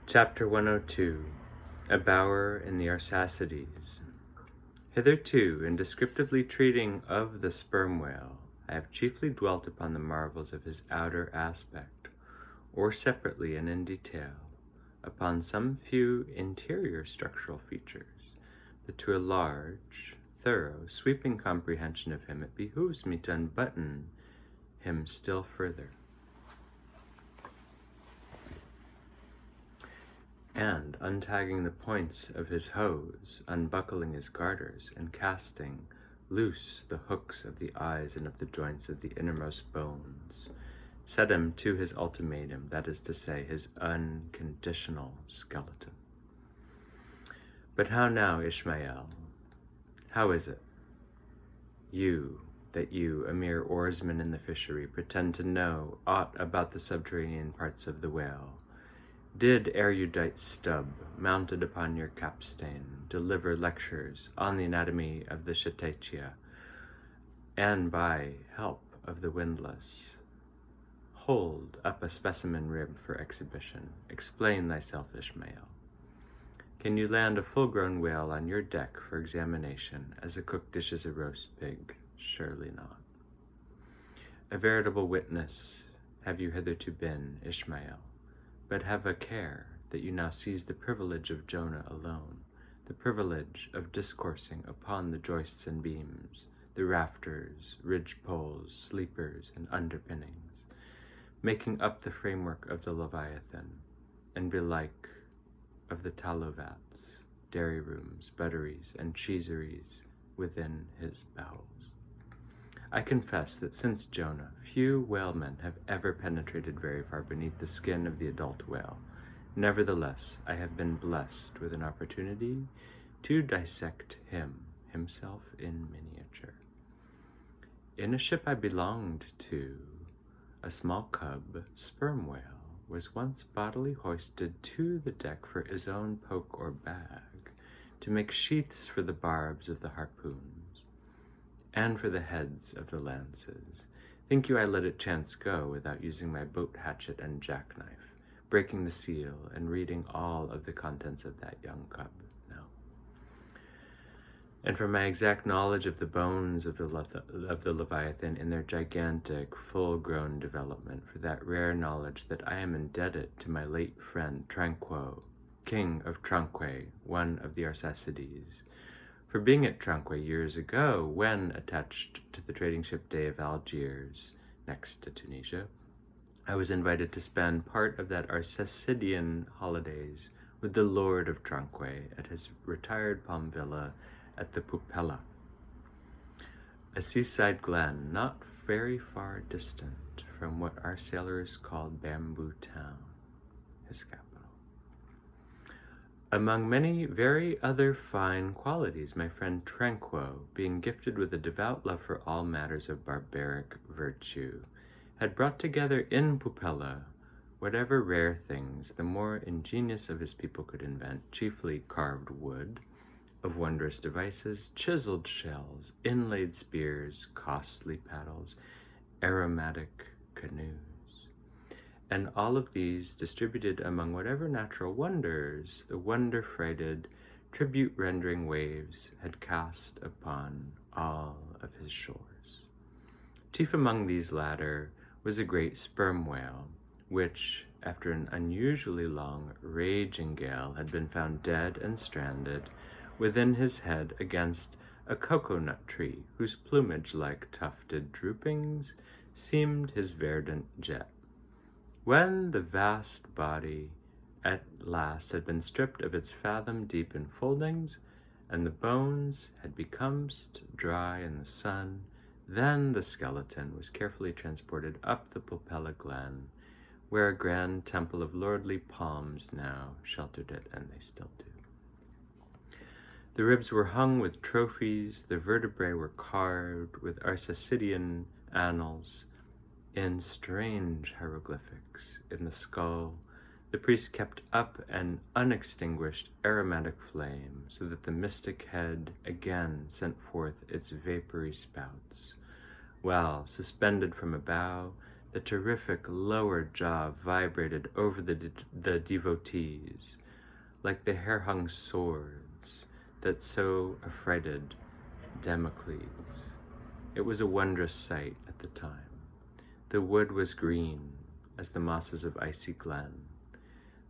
Chapter 102. A Bower in the Arsacides. Hitherto, in descriptively treating of the sperm whale, I have chiefly dwelt upon the marvels of his outer aspect, or separately and in detail, upon some few interior structural features, but to a large, thorough, sweeping comprehension of him, it behooves me to unbutton him still further. And, untagging the points of his hose, unbuckling his garters, and casting loose the hooks of the eyes and of the joints of the innermost bones, set him to his ultimatum, that is to say, his unconditional skeleton. But how now, Ishmael? How is it? That you, a mere oarsman in the fishery, pretend to know aught about the subterranean parts of the whale, did erudite Stubb, mounted upon your capstan, deliver lectures on the anatomy of the cetacea, and by help of the windlass, hold up a specimen rib for exhibition, explain thyself, Ishmael. Can you land a full-grown whale on your deck for examination, as a cook dishes a roast pig? Surely not. A veritable witness have you hitherto been, Ishmael, but have a care that you now seize the privilege of Jonah alone, the privilege of discoursing upon the joists and beams, the rafters, ridge-poles, sleepers, and underpinnings, making up the framework of the Leviathan, and belike of the tallow vats, dairy rooms, butteries, and cheeseries within his bowels. I confess that since Jonah, few whalemen have ever penetrated very far beneath the skin of the adult whale. Nevertheless, I have been blessed with an opportunity to dissect himself in miniature. In a ship I belonged to, a small cub sperm whale was once bodily hoisted to the deck for his own poke or bag, to make sheaths for the barbs of the harpoons, and for the heads of the lances. Think you I let it chance go without using my boat hatchet and jackknife, breaking the seal and reading all of the contents of that young cub? No. And for my exact knowledge of the bones of the Leviathan in their gigantic, full-grown development, for that rare knowledge that I am indebted to my late friend Tranquo, king of Tranque, one of the Arsacides, for being at Tranque years ago when, attached to the trading ship Day of Algiers, next to Tunisia, I was invited to spend part of that Arsacidean holidays with the Lord of Tranque at his retired palm villa at the Pupella, a seaside glen not very far distant from what our sailors called Bamboo Town, his capital. Among many very other fine qualities, my friend Tranquo, being gifted with a devout love for all matters of barbaric virtue, had brought together in Pupella whatever rare things the more ingenious of his people could invent, chiefly carved wood, of wondrous devices, chiseled shells, inlaid spears, costly paddles, aromatic canoes, and all of these distributed among whatever natural wonders the wonder-frighted, tribute-rendering waves had cast upon all of his shores. Chief among these latter was a great sperm whale, which, after an unusually long, raging gale, had been found dead and stranded within his head against a cocoa-nut tree, whose plumage, like tufted droopings, seemed his verdant jet. When the vast body at last had been stripped of its fathom-deep enfoldings, and the bones had become dry in the sun, then the skeleton was carefully transported up the Pupella glen, where a grand temple of lordly palms now sheltered it, and they still do. The ribs were hung with trophies, the vertebrae were carved with Arsacidean annals in strange hieroglyphics. In the skull, the priest kept up an unextinguished aromatic flame, so that the mystic head again sent forth its vapory spouts, while, suspended from a bough, The terrific lower jaw vibrated over the devotees, like the hair-hung swords that so affrighted Damocles. It was a wondrous sight at the time. The wood was green as the mosses of icy glen.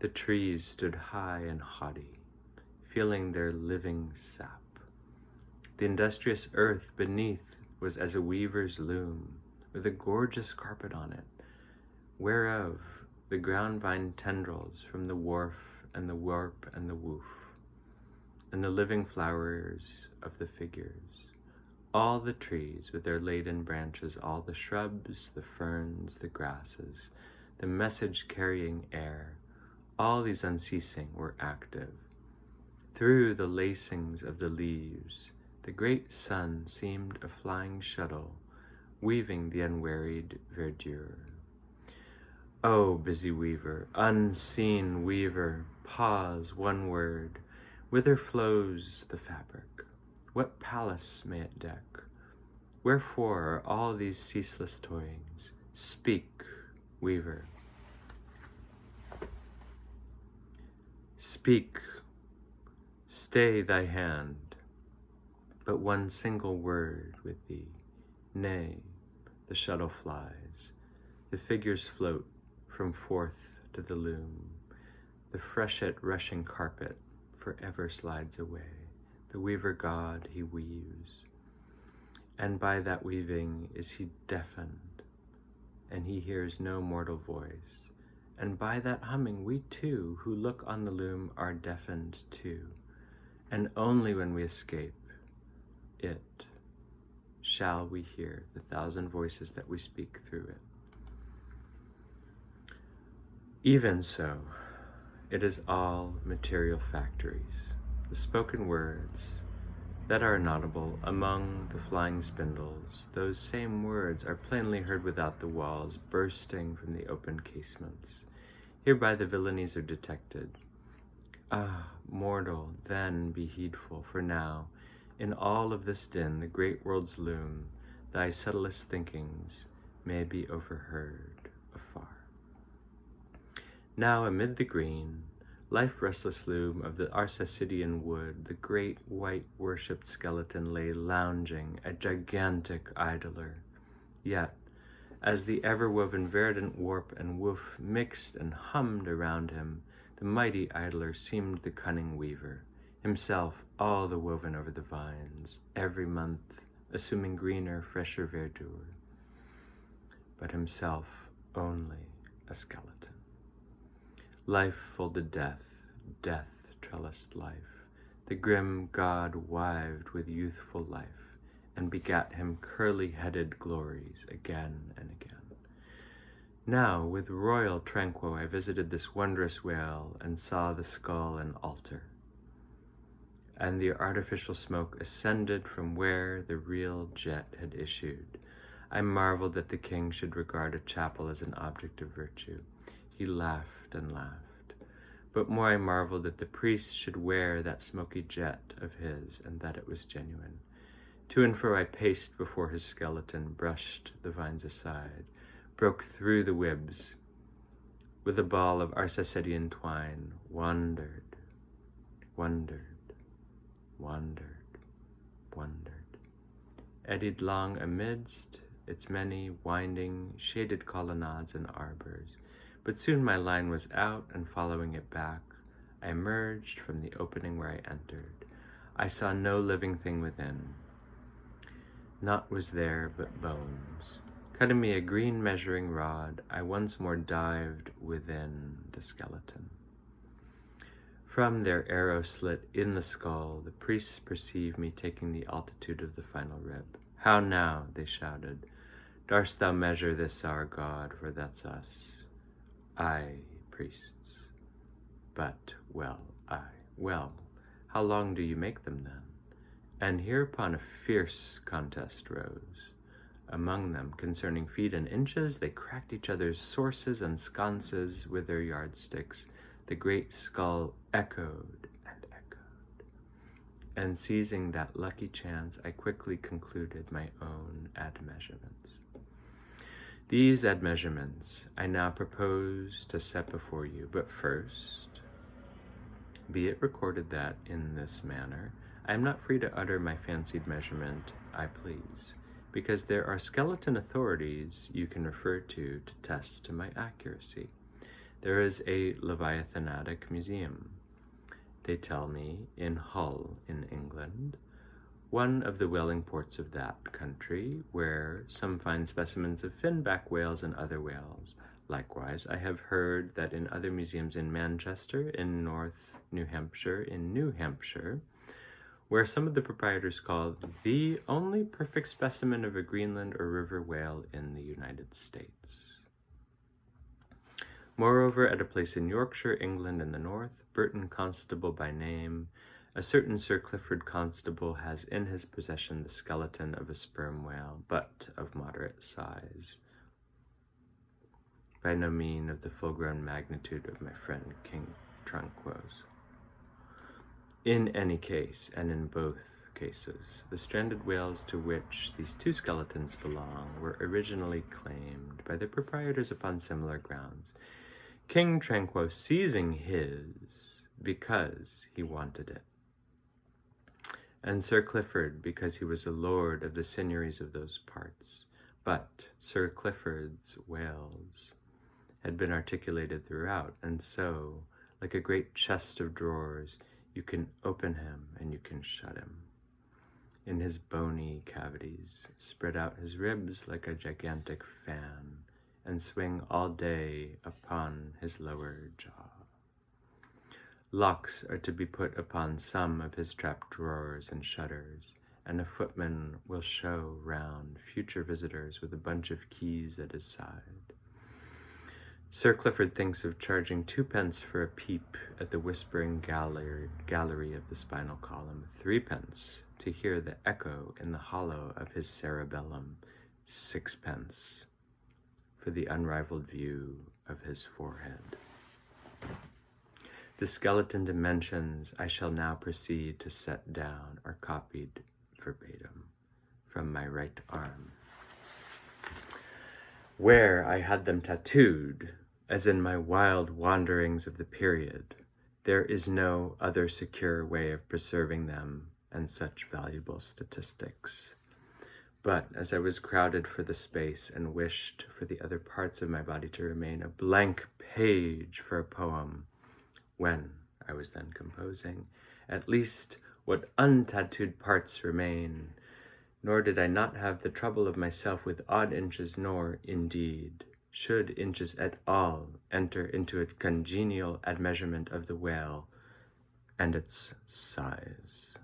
The trees stood high and haughty, feeling their living sap. The industrious earth beneath was as a weaver's loom, with a gorgeous carpet on it, whereof the ground vine tendrils from the wharf and the warp and the woof, and the living flowers of the figures, all the trees with their laden branches, all the shrubs, the ferns, the grasses, the message-carrying air, all these unceasing were active. Through the lacings of the leaves, the great sun seemed a flying shuttle, weaving the unwearied verdure. O busy weaver, unseen weaver, pause one word. Whither flows the fabric? What palace may it deck? Wherefore are all these ceaseless toyings? Speak, weaver. Speak, stay thy hand, but one single word with thee. Nay, the shuttle flies, the figures float from forth to the loom, the freshet rushing carpet forever slides away. The weaver god he weaves, and by that weaving is he deafened, and he hears no mortal voice. And by that humming we too, who look on the loom, are deafened too. And only when we escape it shall we hear the thousand voices that we speak through it. Even so, it is all material factories, the spoken words that are inaudible among the flying spindles. Those same words are plainly heard without the walls, bursting from the open casements. Hereby the villainies are detected. Ah, mortal, then be heedful, for now, in all of this din, the great world's loom, thy subtlest thinkings may be overheard afar. Now amid the green, life-restless loom of the Arsacidean wood, the great white worshipped skeleton lay lounging, a gigantic idler. Yet, as the ever-woven verdant warp and woof mixed and hummed around him, the mighty idler seemed the cunning weaver, himself all the woven over the vines, every month assuming greener, fresher verdure, but himself only a skeleton. Life folded death, death trellised life. The grim god wived with youthful life, and begat him curly-headed glories again and again. Now, with royal tranquil, I visited this wondrous whale, and saw the skull and altar, and the artificial smoke ascended from where the real jet had issued. I marveled that the king should regard a chapel as an object of virtue. He laughed and laughed. But more I marveled that the priest should wear that smoky jet of his, and that it was genuine. To and fro I paced before his skeleton, brushed the vines aside, broke through the webs with a ball of Arsacidean twine, wandered, eddied long amidst its many winding, shaded colonnades and arbors. But soon my line was out, and following it back, I emerged from the opening where I entered. I saw no living thing within. Naught was there but bones. Cutting me a green measuring rod, I once more dived within the skeleton. From their arrow slit in the skull, the priests perceived me taking the altitude of the final rib. How now, they shouted, darst thou measure this our god, for that's us. Aye, priests. But, well, how long do you make them then? And hereupon a fierce contest rose. Among them, concerning feet and inches, they cracked each other's sources and sconces with their yardsticks. The great skull echoed and echoed. And seizing that lucky chance, I quickly concluded my own admeasurements. These admeasurements I now propose to set before you, but first, be it recorded that, in this manner, I am not free to utter my fancied measurement I please, because there are skeleton authorities you can refer to test to my accuracy. There is a Leviathanatic museum, they tell me, in Hull, in England, one of the whaling ports of that country, where some fine specimens of finback whales and other whales. Likewise, I have heard that in other museums in Manchester, in North New Hampshire, where some of the proprietors call the only perfect specimen of a Greenland or river whale in the United States. Moreover, at a place in Yorkshire, England, in the north, Burton Constable by name, a certain Sir Clifford Constable has in his possession the skeleton of a sperm whale, but of moderate size, by no mean of the full-grown magnitude of my friend King Tranquo's. In any case, and in both cases, the stranded whales to which these two skeletons belong were originally claimed by the proprietors upon similar grounds, King Tranquo seizing his because he wanted it, and Sir Clifford because he was a lord of the seigneuries of those parts. But Sir Clifford's whales had been articulated throughout, and so, like a great chest of drawers, you can open him and you can shut him. In his bony cavities, spread out his ribs like a gigantic fan, and swing all day upon his lower jaw. Locks are to be put upon some of his trap drawers and shutters, and a footman will show round future visitors with a bunch of keys at his side. Sir Clifford thinks of charging 2d for a peep at the whispering gallery of the spinal column, 3d to hear the echo in the hollow of his cerebellum, 6d for the unrivaled view of his forehead. The skeleton dimensions I shall now proceed to set down are copied verbatim from my right arm, where I had them tattooed, as in my wild wanderings of the period. There is no other secure way of preserving them and such valuable statistics. But as I was crowded for the space and wished for the other parts of my body to remain a blank page for a poem, when I was then composing, at least what untattooed parts remain, nor did I not have the trouble of myself with odd inches, nor, indeed, should inches at all enter into a congenial admeasurement of the whale and its size.